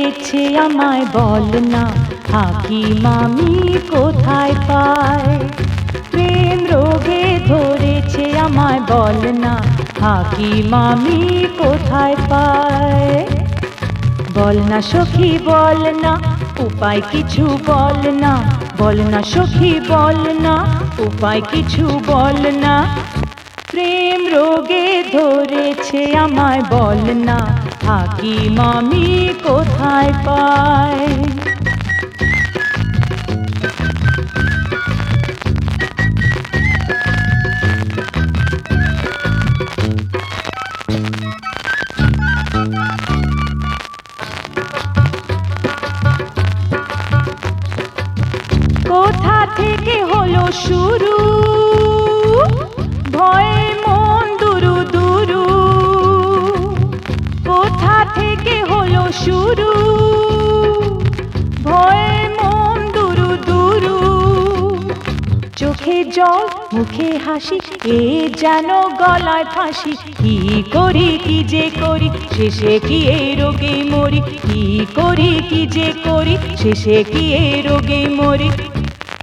ধরেছে আমায় বল না, হাকিম আমি কোথায় পাই? প্রেম রোগে ধরেছে আমায় বল না, হাকিম আমি কোথায় পাই? বল না সখী বল না, উপায় কিছু বল না। বল না সখী বল না, উপায় কিছু বল না। প্রেম রোগে ধরেছে আমায় বল না, হাকিম আমি কোথায় পাই? কোথা থেকে হলো শুরু, ভয়ে মন দুরু দুরু। কোথা থেকে হলো শুরু, ভয়ে মন দুরু দুরু। চোখে জল মুখে হাসি, এ যেন গলায় ফাঁসি। কি করি কি যে করি, শেষে কি এই রোগে মরি। কি করি কি যে করি, শেষে কি এই রোগে মরি।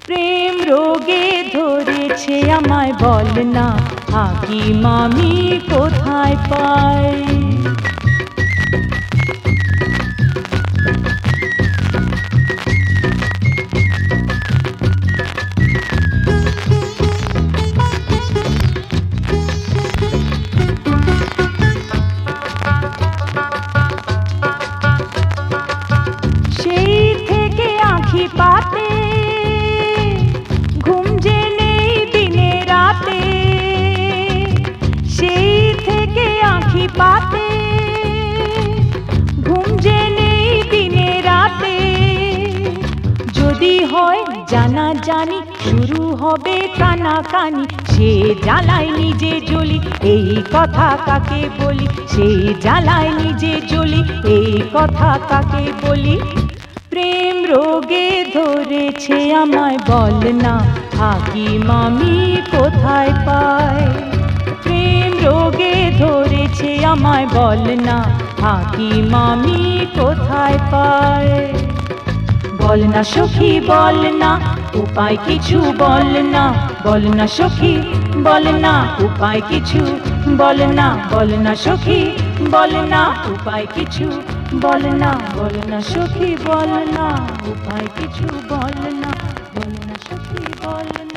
প্রেম রোগে ধরেছে আমায় বল না, হাকিম আমি কোথায় পাই? সেই থেকে আঁখি পাতে, ঘুম যে নেই দিনে রাতে। সেই থেকে আঁখি পাতে, ঘুম যে নেই দিনে রাতে। যদি হয় জানা জানি, শুরু হবে কানাকানি। সে জ্বালায় নিজে জ্বলি, এই কথা কাকে বলি? সে জ্বালায় নিজে জ্বলি, এই কথা কাকে বলি? প্রেম রোগে ধরেছে আমায় বল না, হাকিম আমি কোথায় পাই? প্রেম রোগে ধরেছে আমায় বল না, হাকিম আমি কোথায় পাই? বল না সখী বল না, উপায় কিছু বল না। বল না সখী বল না, উপায় কিছু বল না। বল না সখী বল না, উপায় কিছু বল না। বল না সখী বল না, উপায় কিছু বল না। বল না সখী বল না।